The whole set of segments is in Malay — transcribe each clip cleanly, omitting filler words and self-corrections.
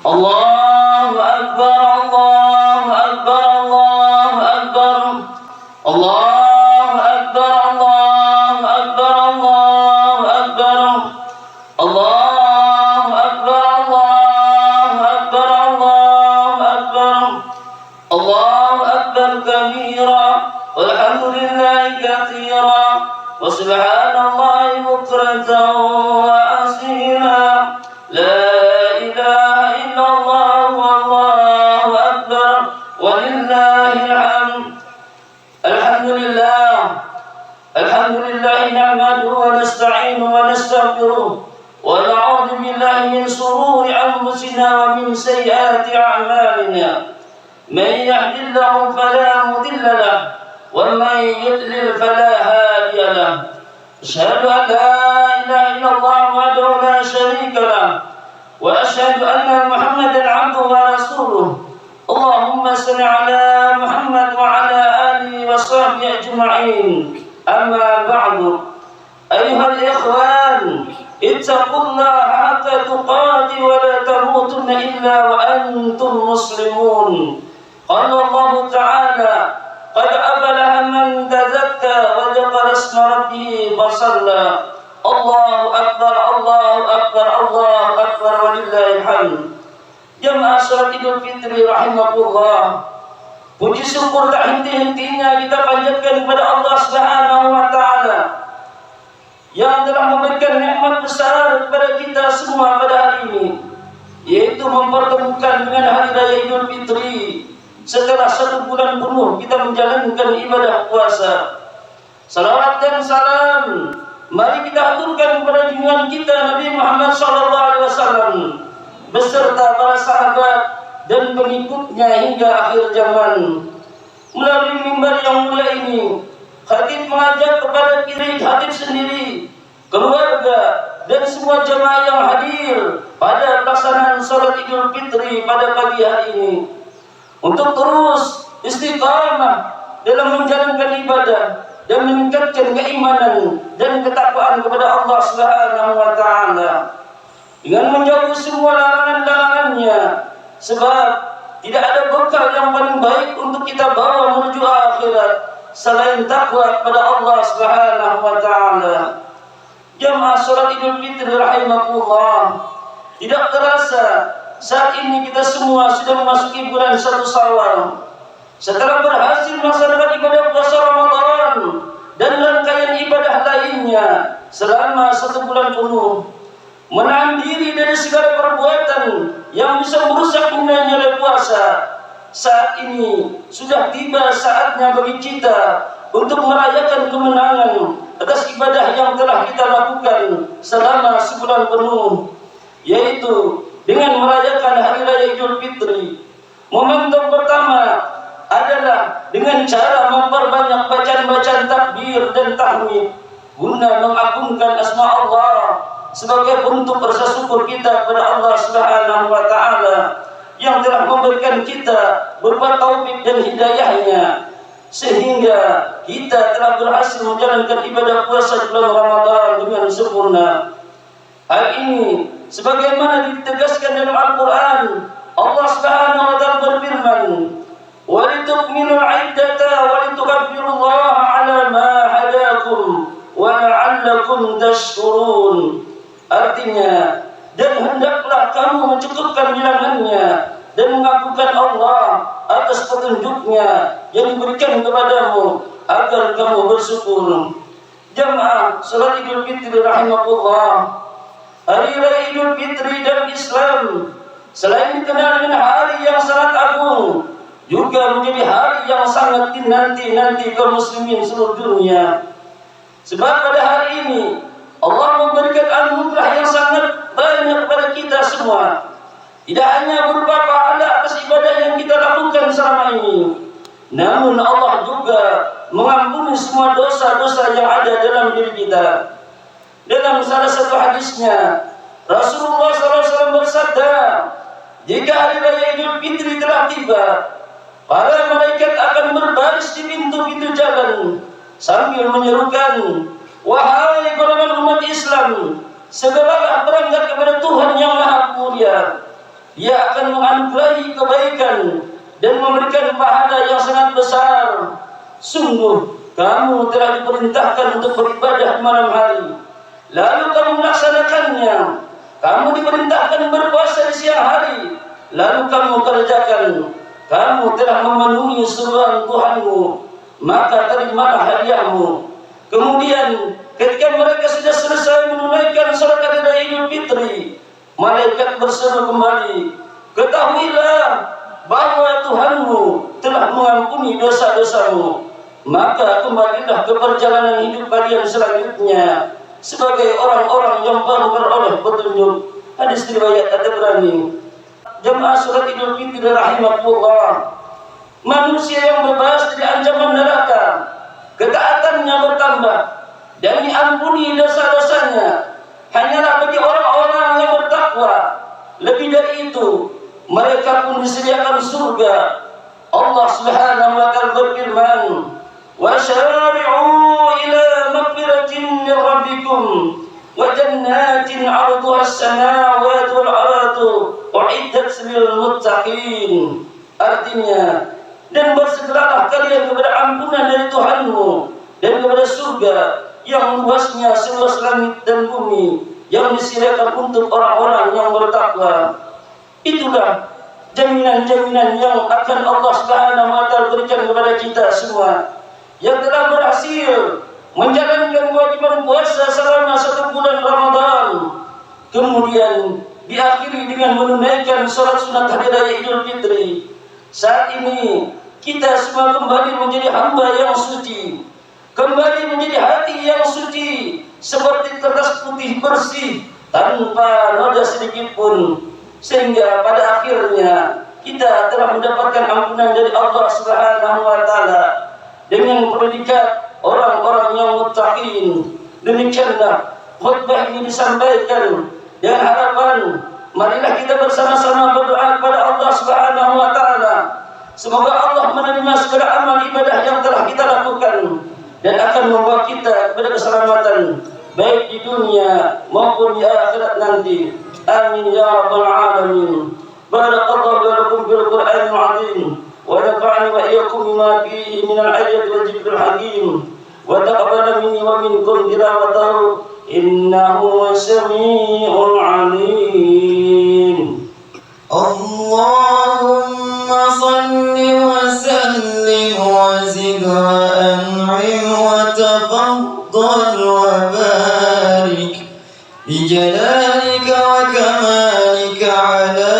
Allahu Akbar, Allahu Akbar, Allahu Akbar. Allahu Akbar, Allahu Akbar, Allahu Akbar. Allahu Akbar, Allahu Akbar, Allahu Akbar. Allahu Akbar kabira, walhamdulillahi katsira, wa subhanallahi bukratan wa asila. La ilaha illallah, wallahu akbar, walillahil hamd. Alhamdulillah, alhamdulillah nahmaduhu wa nasta'inuhu wa nastaghfiruh wa na'udzu billahi min shururi anfusina wa min sayyiati a'malina. Man yahdihillahu fala mudilla lahu wa man yudlil fala hadiya lahu. Asyhadu an la ilaha illallah wahdahu la syarika lahu wa asyhadu anna Muhammadan 'abduhu wa rasuluh. Allahumma shalli 'ala Muhammad wa 'ala alihi wa sahbihi ajma'in. Amma ba'du. Ayyuhal ikhwan, ittaqullaha haqqa tuqatih wa la tamutunna illa wa antum muslimun. Qala Allah Ta'ala, qad aflaha man tazakka wa dzakara isma rabbih fa shalla. Allahu akbar, Allahu akbar, Allahu akbar, walillahil hamd. Jamaah salat Idul Fitri rahimakumullah. Puji syukur tak henti-hentinya kita panjatkan kepada Allah Subhanahu wa taala yang telah memberikan nikmat besar kepada kita semua pada hari ini, yaitu mempertemukan dengan hari raya Idul Fitri setelah 1 bulan penuh kita menjalankan ibadah puasa. Salawat dan salam mari kita aturkan kepada junjungan kita Nabi Muhammad SAW beserta para sahabat dan pengikutnya hingga akhir zaman. Melalui mimbar yang mulia ini, khatib mengajak kepada diri khatib sendiri, keluarga dan semua jemaah yang hadir pada pelaksanaan salat Idul Fitri pada pagi hari ini untuk terus istiqamah dalam menjalankan ibadah dan meningkatkan keimanan dan ketakwaan kepada Allah Subhanahu wa taala dengan menjauhi semua larangan-larangannya, sebab tidak ada bekal yang paling baik untuk kita bawa menuju akhirat selain takwa kepada Allah Subhanahu wa taala. Jamaah salat Idul Fitri rahimakumullah, tidak terasa saat ini kita semua sudah memasuki bulan 1 Syawal. Setelah berhasil melaksanakan ibadah puasa Ramadan dan rangkaian ibadah lainnya selama 1 bulan penuh, menahan diri dari segala perbuatan yang bisa merusak nilai-nilai puasa, saat ini sudah tiba saatnya bagi kita untuk merayakan kemenangan atas ibadah yang telah kita lakukan selama sebulan penuh, yaitu dengan merayakan Hari Raya Idul Fitri. Momentum pertama adalah dengan cara memperbanyak bacaan-bacaan takbir dan tahmid guna mengagungkan asma Allah sebagai bentuk rasa syukur kita kepada Allah Subhanahu wa taala yang telah memberikan kita berupa taufik dan hidayahnya sehingga kita telah berhasil menjalankan ibadah puasa bulan Ramadan dengan sempurna. Hal ini sebagaimana ditegaskan dalam Al-Qur'an, Allah Subhanahu wa taala berfirman, "Walitukmilul 'iddata walitukabbirullaha 'ala ma hadakum wa la'allakum tashkurun." Artinya, dan hendaklah kamu mencukupkan bilangannya dan mengakukan Allah atas petunjuknya yang diberikan kepadamu agar kamu bersyukur. Jamaah salat Idul Fitri rahimakumullah, Hari Raya Idul Fitri dalam Islam selain dikenal dengan hari yang sangat agung, juga menjadi hari yang sangat dinanti-nanti kaum muslimin seluruh dunia. Sebab pada hari ini Allah memberikan anugerah yang sangat banyak kepada kita semua. Tidak hanya berupa pahala atas ibadah yang kita lakukan selama ini, namun Allah juga mengampuni semua dosa-dosa yang ada dalam diri kita. Dalam salah satu hadisnya, Rasulullah SAW bersabda, jika hari raya Idul Fitri telah tiba, para malaikat akan berbaris di pintu-pintu jalan sambil menyerukan, wahai golongan umat Islam, segeralah berangkat kepada Tuhan yang Maha Mulia. Dia akan menganugerahi kebaikan dan memberikan pahala yang sangat besar. Sungguh kamu telah diperintahkan untuk beribadah malam hari, lalu kamu melaksanakannya. Kamu diperintahkan berpuasa di siang hari, lalu kamu kerjakan. Kamu telah memenuhi seruan Tuhanmu, maka terimalah hadiahmu. Kemudian ketika mereka sudah selesai menunaikan salat hari raya Idul Fitri, malaikat berseru kembali, ketahuilah bahwa Tuhanmu telah mengampuni dosa-dosamu, maka kembalilah ke perjalanan hidup kalian selanjutnya sebagai orang-orang yang baru beroleh petunjuk. Hadis riwayat At-Tabrani. Jemaah salat Idul Fitri rahimahullah, manusia yang bebas dari ancaman neraka, ketaatannya bertambah dan diampuni dosa-dosanya hanyalah bagi orang-orang yang bertakwa. Lebih dari itu, mereka pun disediakan surga. Allah Subhanahu wa ta'ala berfirman, wa syari'u ila maghfiratin min rabbikum wa jannatin 'arduha as-samawati wal ardu u'iddat lil muttaqin. Artinya, dan bersegeralah kalian kepada ampunan dari Tuhanmu dan kepada surga yang luasnya seluas langit dan bumi, yang disediakan untuk orang-orang yang bertakwa. Itulah jaminan-jaminan yang akan Allah Subhanahu wa ta'ala berikan kepada kita semua yang telah berhasil menjalankan kewajiban puasa selama 1 bulan Ramadan, kemudian diakhiri dengan menunaikan salat sunat hari raya Idul Fitri. Saat ini kita semua kembali menjadi hamba yang suci, kembali menjadi hati yang suci, seperti kertas putih bersih tanpa noda sedikit pun, sehingga pada akhirnya kita telah mendapatkan ampunan dari Allah Subhanahu wa ta'ala dengan predikat orang-orang yang muttaqin. Demikianlah khutbah ini disampaikan dengan harapan, marilah kita bersama-sama berdoa kepada Allah Subhanahu wa ta'ala. Semoga Allah menerima segala amal ibadah yang telah kita lakukan dan akan membawa kita kepada keselamatan baik di dunia maupun di akhirat nanti. Amin ya rabbal alamin. Barakallahu lakum bil Qur'anil azim wa nafa'ani wa iyyakum bima fihi min al-ayati wal dhikril hakim wa taqabbal minni wa minkum tilawatahu innahu samii'un 'aliim. Allahumma salli wa sallim wa zid wa an'im wa tafaddal wa barik bi jalalika wa kamalika ala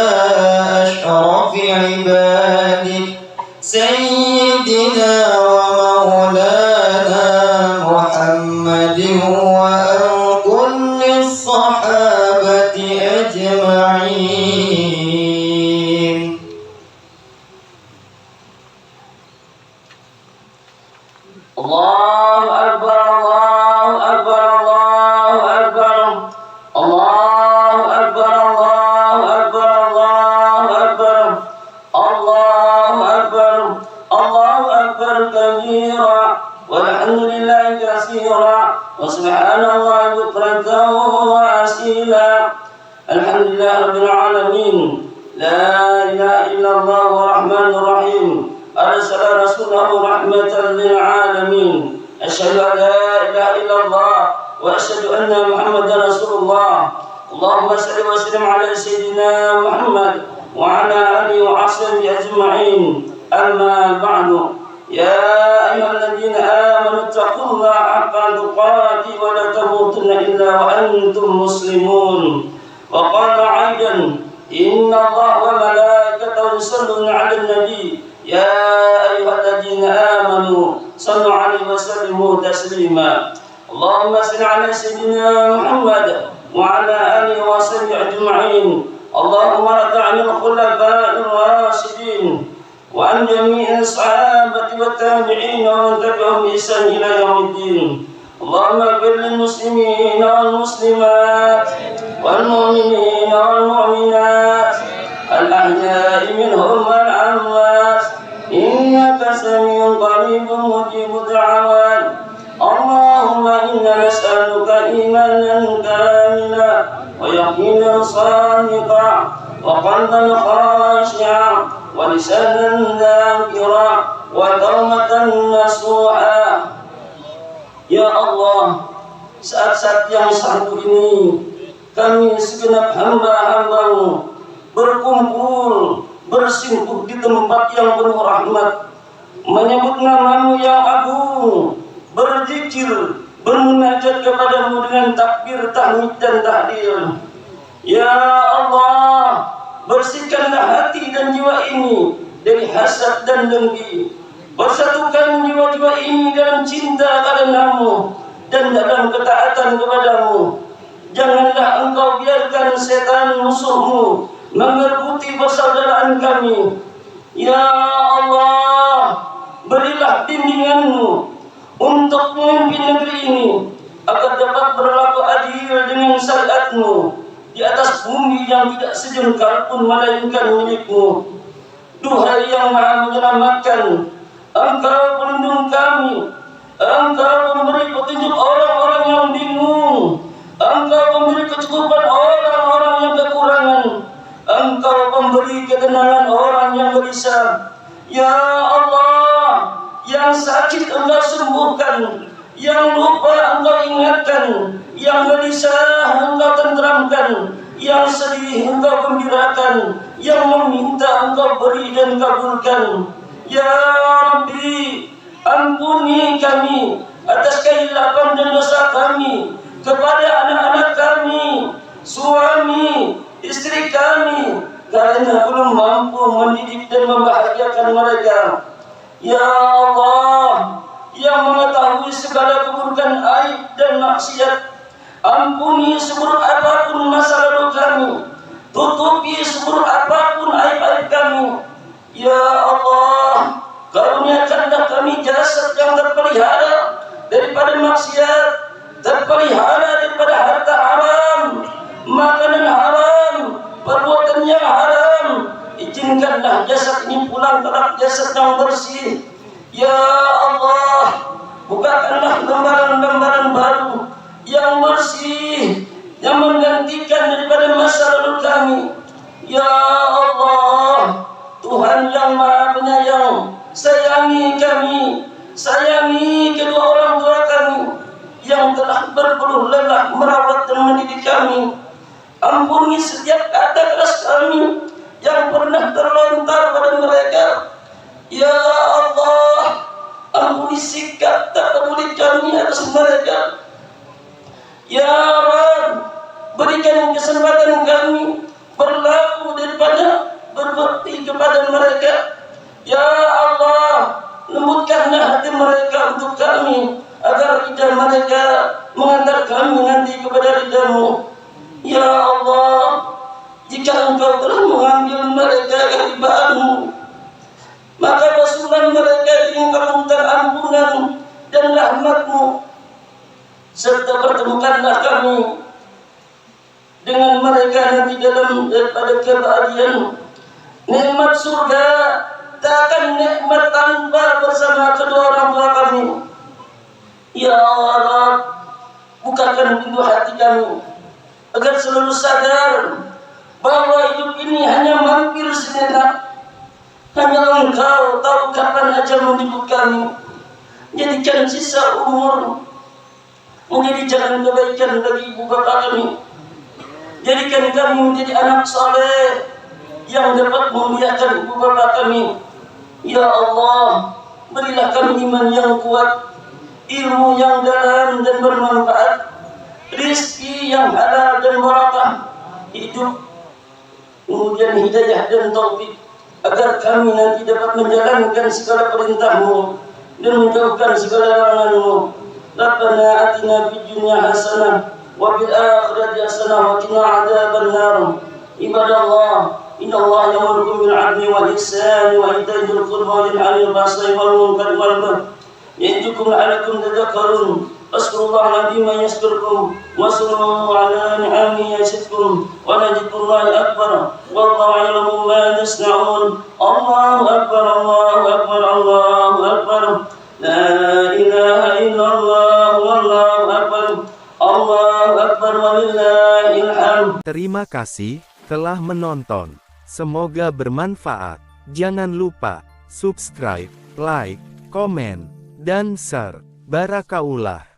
ashrafi ibadik sayyidina wa maulana Muhammadin wa an kulli sahabati ajma'in. Allahu Akbar, Allahu Akbar, Allahu Akbar, Allahu Akbar, Allahu Akbar, Allahu Akbar, Allahu Akbar, Allahu Akbar kabira, walhamdulillahi katsira, wa subhanallahi bukratan wa asila. Alhamdulillah rabbil alamin. La ilaha illallah wa rahmanir rahim. Arsala rasulahu rahmatan lil alamin. Asyhadu an la ilaha illallah wa asyhadu anna Muhammadan Rasulullah. Allahumma shalli wa sallim ala sayyidina Muhammad wa ala alihi wa ashabihi ajma'in. Amma ba'du. Ya ayyuhalladzina amanu taqullaha haqqa tuqatih wa la tamutunna illa wa antum muslimun. Wa qala 'aidan inna Allaha wa malaikatahu yusalluna 'alan nabi. Ya ayyuhalladzina amanu sallu 'alaihi wa sallimu taslima. Allahumma salli 'ala sayyidina Muhammad wa 'ala alihi wa sahbihi ajma'in. Allahumma radi 'anil khulafa'ir rasyidin wa an jami'is sahabati wat tabi'in wa man tabi'ahum bi ihsan ila yaumiddin. Allahumma ighfir lil muslimina wal muslimat wal mu'minina wal mu'minat al ahya'i minhum wal amwat. Innaka samiun qaribun mujibud da'awat. Allahumma inna nas'aluka imanan kamila wa yaqinan sadiqa وقلبا خاشعا ولسانا ذاكرا وتوبة نصوحا. Ya Allah, saat-saat yang satu ini kami segenap hamba-Hamba-Mu berkumpul bersimpuh di tempat yang penuh rahmat, menyebut nama-Mu yang agung, berzikir, bermunajat kepada-Mu dengan takbir, tahmid dan tahlil. Ya Allah, bersihkanlah hati dan jiwa ini dari hasad dan dengki. Bersatukan jiwa-jiwa ini dalam cinta karena-Mu dan dalam ketaatan kepada-Mu. Janganlah Engkau biarkan setan musuh-Mu mengerbuti persaudaraan kami. Ya Allah, berilah bimbingan-Mu untuk memimpin negeri ini agar dapat berlaku adil dengan syariat-Mu di atas bumi yang tidak sejengkal pun melainkan milik-Mu. Duhai yang Maha menyelamatkan, Engkau pelindung kami, Engkau memberi petunjuk orang-orang yang bingung, Engkau memberi kecukupan orang-orang yang kekurangan, Engkau memberi ketenangan orang yang gelisah. Ya Allah, yang sakit Engkau sembuhkan, yang lupa Engkau ingatkan, yang gelisah Engkau tenteramkan, yang sedih Engkau gembirakan, yang meminta Engkau beri dan kabulkan. Ya Rabbi, ampuni kami atas kehilapan dan dosa kami kepada anak-anak kami, suami, istri kami, karena belum mampu mendidik dan membahagiakan mereka. Ya Allah, yang mengetahui segala keburukan aib dan maksiat, ampuni seburuk apapun masa lalu kami, tutupi seburuk apapun aib-aib kami. Ya Allah, karuniakanlah kami jasad yang terpelihara daripada maksiat, terpelihara daripada harta haram, makanan haram, perbuatan yang haram. Izinkanlah jasad ini pulang kelak jasad yang bersih. Ya Allah, bukakanlah lembaran-lembaran baru yang bersih, yang menggantikan daripada masa lalu kami. Ya Allah, Tuhan yang Maha Penyayang, sayangi kami, sayangi kedua orang tua kami yang telah berpeluh lelah merawat dan mendidik kami. Ampuni setiap kata keras kami yang pernah terlontar pada mereka. Ya Allah, ampuni sikap tak peduli kami atas mereka. Ya Rabb, berikan kesempatan kami berlaku daripada berbakti kepada mereka. Ya Allah, lembutkanlah hati mereka untuk kami agar lidah mereka mengantar kami nanti kepada ridha-Mu. Ya Allah, jika Engkau telah mengambil mereka dari hibah-Mu, maka basuhlah mereka dengan kelembutan ampunan dan rahmat-Mu, serta pertemukanlah kami dengan mereka nanti dalam daripada kebahagiaan. Nikmat surga takkan nikmat tanpa bersama kedua orang tua kami. Ya Allah, bukakan pintu hati kami agar selalu sadar bahwa hidup ini hanya mampir sejenak. Hanya Engkau tahu kapan ajal menjemput kami. Jadikan sisa umur menjadi jalan kebaikan bagi ibu bapa kami. Jadikan kami menjadi anak saleh yang dapat memuliakan ibu bapa kami. Ya Allah, berilah kami iman yang kuat, ilmu yang dalam dan bermanfaat, rizki yang halal dan barakah, hidup, kemudian hidayah dan taufik, agar kami nanti dapat menjalankan segala perintah-Mu dan menjauhkan segala larangan-Mu. Rabbana atina fid dunya hasanah wa fil akhirati hasanah wa qina adzaban nar. Ibadallah, innallaha ya'murukum bil 'adli wal ihsani wa ita'i dzil qurba wa yanha 'anil fahsya'i wal munkari wal baghi ya'idukum la'allakum tadhakkarun. Faskurullaha bima yaskurkum wa sallu 'ala ni'amihi yazidkum wa la dzikrullahi akbar wallahu ya'lamu ma tasna'un. Allahu akbar, Allahu akbar, Allahu akbar. La ilaha illallah wallahu akbar. Allahu akbar walillahil hamd. Terima kasih. telah menonton. Semoga bermanfaat. Jangan lupa subscribe, like, komen, dan share. Barakaullah.